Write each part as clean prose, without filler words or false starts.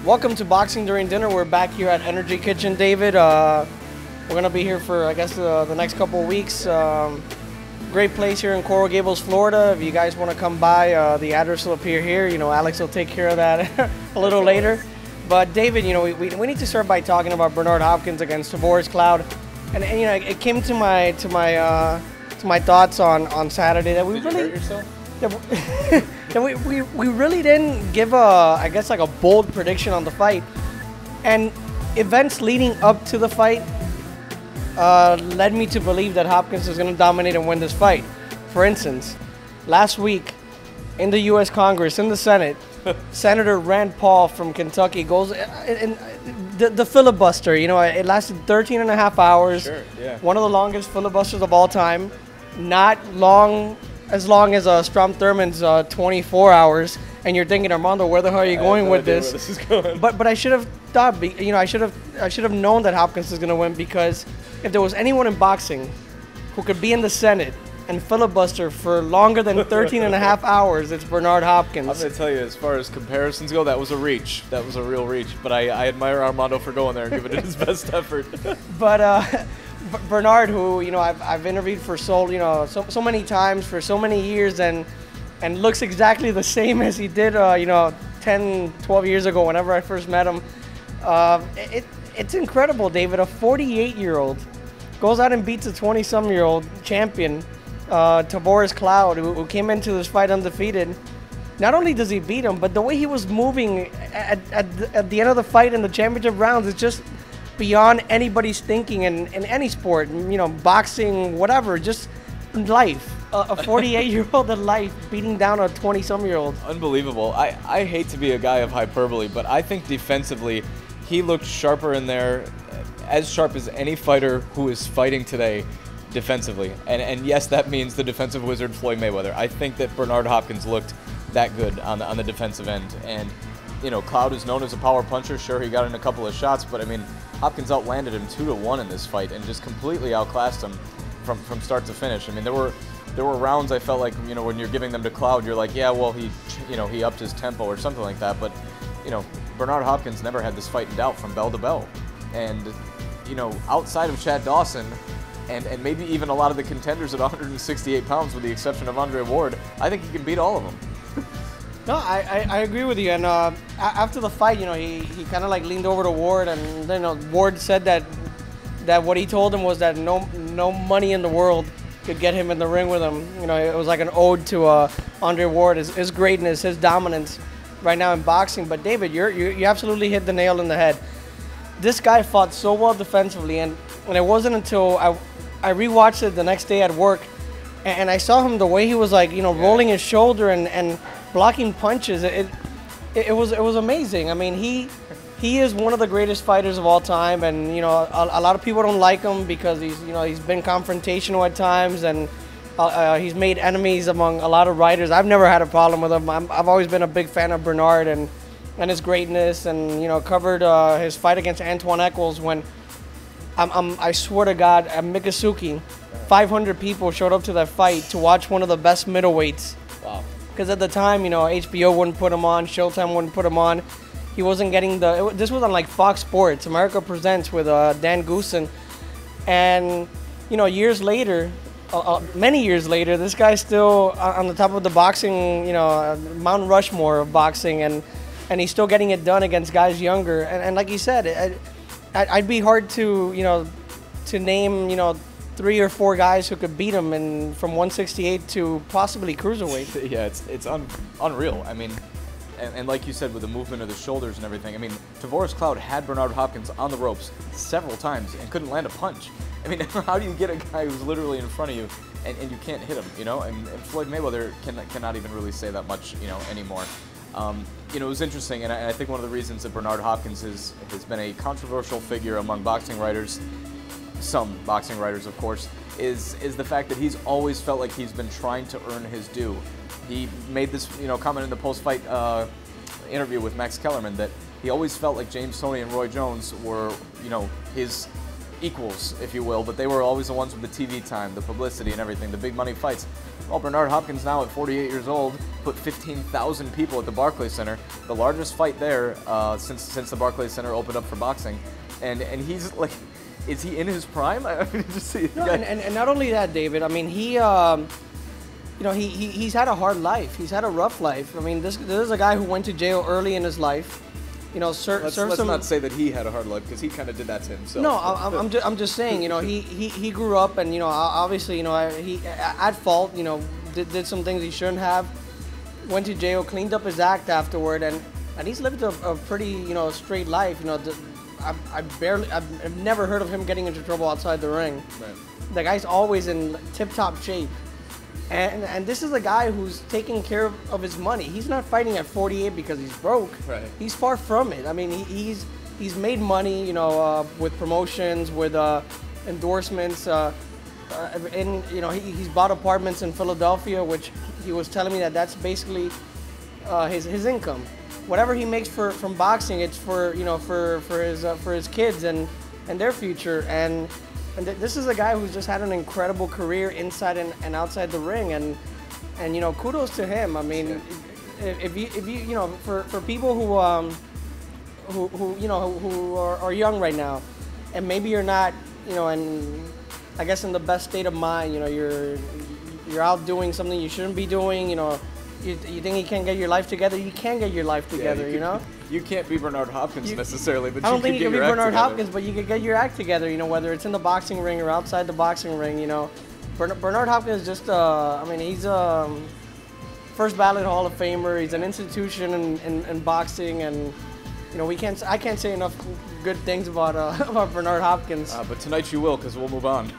Welcome to Boxing During Dinner. We're back here at Energy Kitchen, David. We're going to be here for, I guess, the next couple of weeks. Great place here in Coral Gables, Florida. If you guys want to come by, the address will appear here. You know, Alex will take care of that a little later. But David, you know, we need to start by talking about Bernard Hopkins against Tavoris Cloud. And you know, it came to my thoughts on Saturday that we Did really you hurt yourself? that we really didn't give I guess like a bold prediction on the fight, and events leading up to the fight led me to believe that Hopkins is going to dominate and win this fight. For instance, last week in the U.S. Congress, in the Senate, Senator Rand Paul from Kentucky goes in the filibuster. You know, it lasted 13 and a half hours. Sure, yeah. One of the longest filibusters of all time. Not as long as Strom Thurmond's 24 hours. And you're thinking, Armando, where the hell are you going with this? Where this is going. But I should have thought, you know, I should have known that Hopkins is going to win, because if there was anyone in boxing who could be in the Senate and filibuster for longer than 13 and a half hours, it's Bernard Hopkins. I'm going to tell you, as far as comparisons go, that was a reach. That was a real reach. But I admire Armando for going there and giving it his best effort. But Bernard, who, you know, I've interviewed for so many times for so many years, and looks exactly the same as he did, you know, 10, 12 years ago whenever I first met him. It's incredible, David. A 48-year-old goes out and beats a 20-some-year-old champion, Tavoris Cloud, who came into this fight undefeated. Not only does he beat him, but the way he was moving at the end of the fight in the championship rounds is just beyond anybody's thinking in any sport, you know, boxing, whatever, just life. A 48-year-old in life beating down a 20-some-year-old. Unbelievable. I hate to be a guy of hyperbole, but I think defensively he looked sharper in there, as sharp as any fighter who is fighting today defensively. And yes, that means the defensive wizard Floyd Mayweather. I think that Bernard Hopkins looked that good on the defensive end. And you know, Cloud is known as a power puncher. Sure, he got in a couple of shots, but I mean, Hopkins outlanded him 2-1 in this fight and just completely outclassed him from start to finish. I mean, there were rounds I felt like, you know, when you're giving them to Cloud, you're like, yeah, well, he upped his tempo or something like that. But you know, Bernard Hopkins never had this fight in doubt from bell to bell. And you know, outside of Chad Dawson and maybe even a lot of the contenders at 168 pounds, with the exception of Andre Ward, I think he can beat all of them. No, I agree with you. And after the fight, you know, he kind of like leaned over to Ward, and you know, Ward said that what he told him was that no money in the world could get him in the ring with him. You know, it was like an ode to Andre Ward, his greatness, his dominance right now in boxing. But David, you absolutely hit the nail in the head. This guy fought so well defensively, and it wasn't until I rewatched it the next day at work, and I saw him, the way he was like, you know, rolling his shoulder and blocking punches. It was amazing. I mean, he is one of the greatest fighters of all time, and you know, a lot of people don't like him because he's been confrontational at times, and he's made enemies among a lot of writers. I've never had a problem with him. I've always been a big fan of Bernard and his greatness, and you know, covered his fight against Antoine Eccles when I swear to God, at Miccosukee, 500 people showed up to that fight to watch one of the best middleweights. Wow. Because at the time, you know, HBO wouldn't put him on, Showtime wouldn't put him on. He wasn't getting this was on like Fox Sports, America Presents, with Dan Goosen. And, you know, years later, many years later, this guy's still on the top of the boxing, you know, Mount Rushmore of boxing, and he's still getting it done against guys younger. And like you said, I'd be hard to, you know, to name, you know, 3 or 4 guys who could beat him from 168 to possibly cruiserweight. Yeah, it's unreal. I mean, and like you said, with the movement of the shoulders and everything, I mean, Tavoris Cloud had Bernard Hopkins on the ropes several times and couldn't land a punch. I mean, how do you get a guy who's literally in front of you and you can't hit him, you know? And Floyd Mayweather cannot even really say that much, you know, anymore. You know, it was interesting, and I think one of the reasons that Bernard Hopkins has been a controversial figure among boxing writers, some boxing writers, of course, is the fact that he's always felt like he's been trying to earn his due. He made this, you know, comment in the post-fight interview with Max Kellerman that he always felt like James Toney and Roy Jones were, you know, his equals, if you will, but they were always the ones with the TV time, the publicity and everything, the big money fights. Well, Bernard Hopkins now at 48 years old put 15,000 people at the Barclays Center, the largest fight there since the Barclays Center opened up for boxing, and he's like, is he in his prime? I mean, just see. No, and not only that, David. I mean, he, he's had a hard life. He's had a rough life. I mean, this is a guy who went to jail early in his life. You know, let's not say that he had a hard life, because he kind of did that to himself. No, I'm just saying. You know, he grew up, and you know, obviously, you know, he at fault. You know, did some things he shouldn't have. Went to jail, cleaned up his act afterward, and he's lived a pretty, you know, straight life. You know, I've never heard of him getting into trouble outside the ring. Right. The guy's always in tip-top shape. And this is a guy who's taking care of his money. He's not fighting at 48 because he's broke. Right. He's far from it. I mean, he's made money, you know, with promotions, with endorsements, and you know, he's bought apartments in Philadelphia, which he was telling me that's basically his income. Whatever he makes from boxing, it's for, you know, for his kids and their future. And this is a guy who's just had an incredible career inside and outside the ring, and you know, kudos to him. I mean, if you know, for people who you know, who are young right now, and maybe you're not, you know, and I guess in the best state of mind, you know, you're out doing something you shouldn't be doing, you know. You think you can't get your life together? You can get your life together, you know? You can't be Bernard Hopkins necessarily, but I don't think you can be Bernard together. Hopkins, but you can get your act together, you know, whether it's in the boxing ring or outside the boxing ring, you know. Bernard Hopkins is just, I mean, he's first ballot Hall of Famer. He's an institution in boxing, and, you know, I can't say enough good things about Bernard Hopkins. But tonight you will, because we'll move on.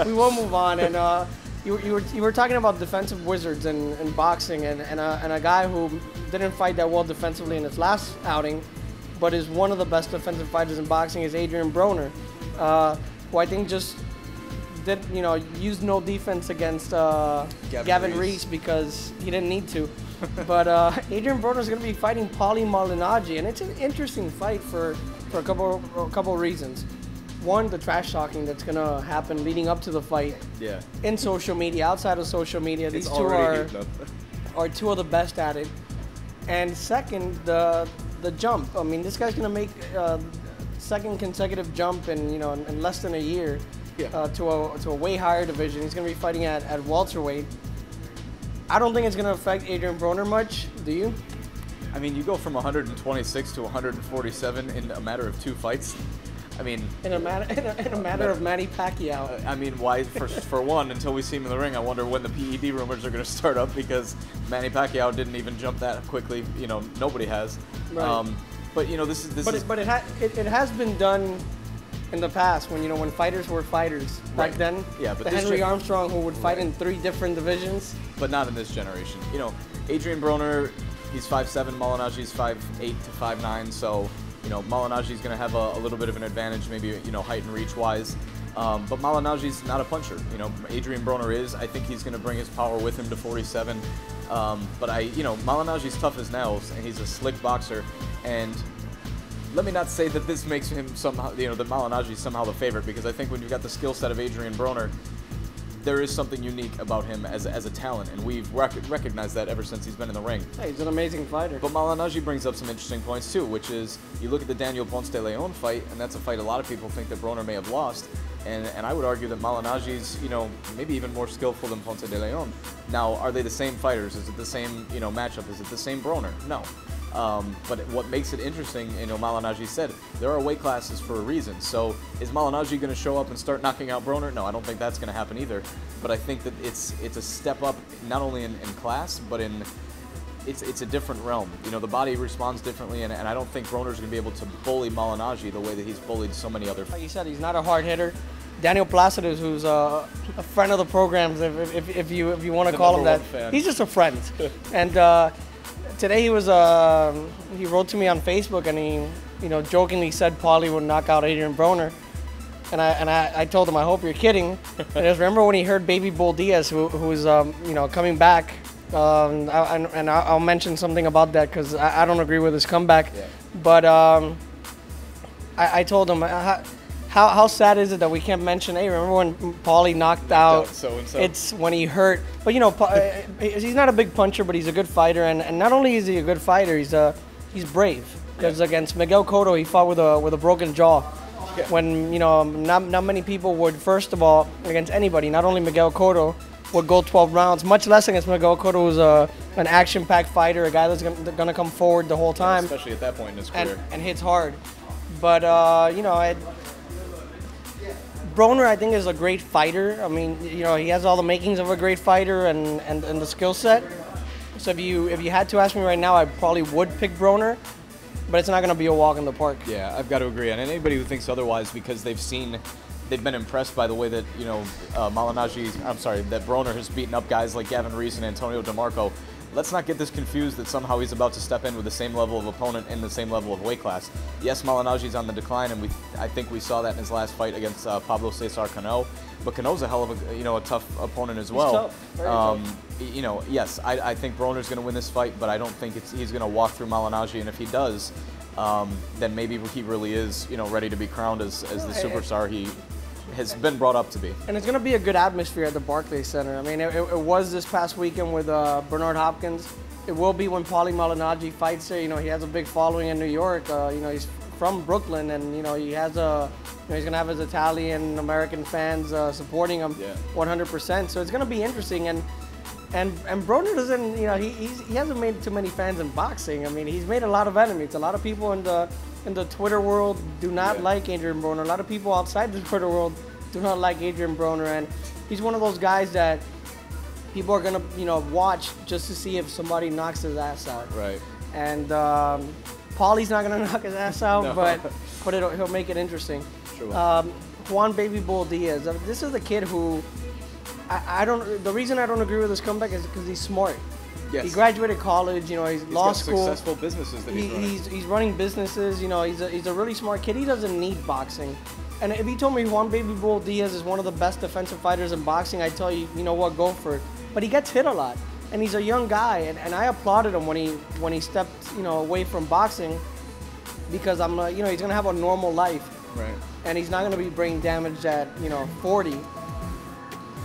We will move on, and you were talking about defensive wizards in boxing, and a guy who didn't fight that well defensively in his last outing, but is one of the best defensive fighters in boxing, is Adrien Broner, who I think just did, you know, used no defense against Gavin Reese because he didn't need to. But Adrien Broner is going to be fighting Paulie Malignaggi, and it's an interesting fight for a couple reasons. One, the trash talking that's going to happen leading up to the fight. Yeah. In social media, outside of social media. These two are two of the best at it. And second, the jump. I mean, this guy's going to make second consecutive jump in less than a year. Yeah. To a way higher division. He's going to be fighting at welterweight. I don't think it's going to affect Adrien Broner much. Do you? I mean, you go from 126 to 147 in a matter of 2 fights. I mean, in a matter of Manny Pacquiao. I mean, why? For one, until we see him in the ring, I wonder when the PED rumors are going to start up, because Manny Pacquiao didn't even jump that quickly. You know, nobody has. Right. But you know, this is. But it has been done in the past when fighters were fighters back then. Yeah, but Henry Armstrong, who would fight in 3 different divisions. But not in this generation. You know, Adrien Broner, he's 5'7", Malignaggi's 5'8" to 5'9", so. You know, Malignaggi's going to have a little bit of an advantage, maybe, you know, height and reach-wise. But Malignaggi's not a puncher. You know, Adrien Broner is. I think he's going to bring his power with him to 47. But Malignaggi's tough as nails, and he's a slick boxer. And let me not say that this makes him somehow, you know, that Malignaggi's somehow the favorite, because I think when you've got the skill set of Adrien Broner, there is something unique about him as a talent, and we've recognized that ever since he's been in the ring. Hey, he's an amazing fighter. But Malignaggi brings up some interesting points too, which is you look at the Daniel Ponce de Leon fight, and that's a fight a lot of people think that Broner may have lost, and I would argue that Malignaggi's, you know, maybe even more skillful than Ponce de Leon. Now, are they the same fighters? Is it the same, you know, matchup? Is it the same Broner? No. But what makes it interesting, you know, Malignaggi said, there are weight classes for a reason. So is Malignaggi going to show up and start knocking out Broner? No, I don't think that's going to happen either. But I think that it's a step up, not only in class, but it's a different realm. You know, the body responds differently, and I don't think Broner's going to be able to bully Malignaggi the way that he's bullied so many other. Like you said, he's not a hard hitter. Daniel Placidos, who's a friend of the programs, if you want to call him that, fan. He's just a friend. And today he wrote to me on Facebook, and he, you know, jokingly said Paulie would knock out Adrien Broner. And I told him, I hope you're kidding. And I just remember when he heard Baby Bull Diaz, who's you know, coming back. And I'll mention something about that because I don't agree with his comeback. Yeah. But I told him, how sad is it that we can't mention? Hey, remember when Paulie knocked out so-and-so? It's when he hurt. But you know, he's not a big puncher, but he's a good fighter. And not only is he a good fighter, he's brave. Because against Miguel Cotto, he fought with a broken jaw. Yeah. When you know, not many people would. First of all, against anybody, not only Miguel Cotto, would go 12 rounds. Much less against Miguel Cotto, who's an action-packed fighter, a guy that's gonna come forward the whole time, especially at that point in his career, and hits hard. But you know, Broner, I think, is a great fighter. I mean, you know, he has all the makings of a great fighter and the skill set. So if you had to ask me right now, I probably would pick Broner, but it's not going to be a walk in the park. Yeah, I've got to agree. And anybody who thinks otherwise, because they've been impressed by the way that, you know, that Broner has beaten up guys like Gavin Reese and Antonio DeMarco. Let's not get this confused that somehow he's about to step in with the same level of opponent in the same level of weight class. Yes, Malignaggi's on the decline, and I think we saw that in his last fight against Pablo Cesar Cano. But Cano's a hell of a tough opponent as well. He's tough. Very tough. You know, yes, I think Broner's going to win this fight, but I don't think he's going to walk through Malignaggi. And if he does, then maybe he really is, you know, ready to be crowned as the superstar he has been brought up to be. And it's going to be a good atmosphere at the Barclays Center. I mean, it was this past weekend with Bernard Hopkins. It will be when Paulie Malignaggi fights there. You know, he has a big following in New York. You know, he's from Brooklyn, and you know, he's going to have his Italian American fans supporting him 100%. So it's going to be interesting. And Broner doesn't, you know, he hasn't made too many fans in boxing. I mean, he's made a lot of enemies. A lot of people in the Twitter world do not like Adrien Broner. A lot of people outside the Twitter world do not like Adrien Broner, and he's one of those guys that people are gonna, you know, watch just to see if somebody knocks his ass out. Right. And Paulie's not gonna knock his ass out, No. but he'll make it interesting. Sure. Juan Baby Bull Diaz. This is the kid who I don't. The reason I don't agree with his comeback is because he's smart. Yes. He graduated college, you know, he's law got school. Successful businesses that He's running businesses, you know, he's a really smart kid. He doesn't need boxing. And if you told me Juan Baby Bull Diaz is one of the best defensive fighters in boxing, I'd tell you, you know what, go for it. But he gets hit a lot. And he's a young guy, and I applauded him when he stepped, you know, away from boxing, because you know, he's gonna have a normal life. Right. And he's not gonna be brain damaged at, you know, 40.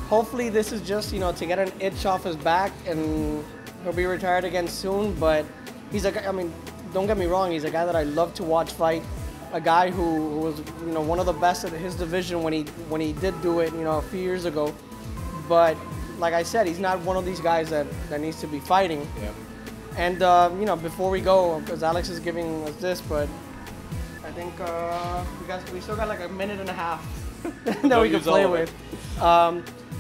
Hopefully this is just, you know, to get an itch off his back, and he'll be retired again soon. But he's a guy, I mean, don't get me wrong, he's a guy that I love to watch fight. A guy who was, you know, one of the best at his division when he did do it, you know, a few years ago. But like I said, he's not one of these guys that needs to be fighting. Yeah. And you know, before we go, because Alex is giving us this, but I think we still got like a minute and a half that we can play with.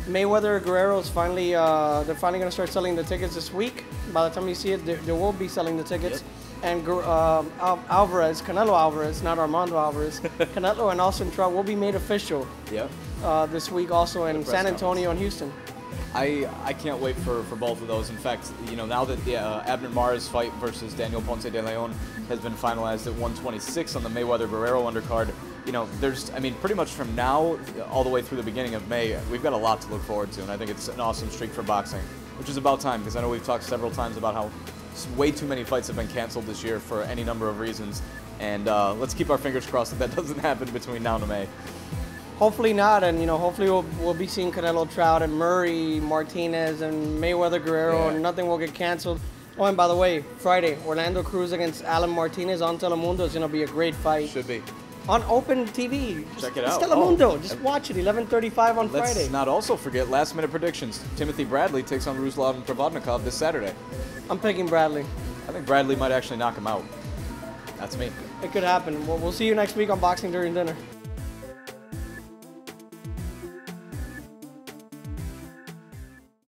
Mayweather Guerrero is finally they're finally gonna start selling the tickets this week. By the time you see it, they will be selling the tickets. Yep. And Canelo Alvarez, not Armando Alvarez, Canelo and Austin Trout will be made official. Yep. This week also in San Antonio and Houston. I can't wait for both of those. In fact, you know, now that the Abner Mares fight versus Daniel Ponce de Leon has been finalized at 126 on the Mayweather Guerrero undercard, you know, pretty much from now all the way through the beginning of May, we've got a lot to look forward to, and I think it's an awesome streak for boxing, which is about time, because I know we've talked several times about how way too many fights have been canceled this year for any number of reasons, and let's keep our fingers crossed that doesn't happen between now and May. Hopefully not, and you know, hopefully we'll be seeing Canelo, Trout, and Murray, Martinez, and Mayweather Guerrero, and nothing will get canceled. Oh, and by the way, Friday, Orlando Cruz against Alan Martinez on Telemundo is going to be a great fight. Should be. On Open TV. Check it out. It's Telemundo. Just watch it, 11:35 on Friday. Let's not also forget last-minute predictions. Timothy Bradley takes on Ruslan Provodnikov this Saturday. I'm picking Bradley. I think Bradley might actually knock him out. That's me. It could happen. We'll see you next week on Boxing During Dinner.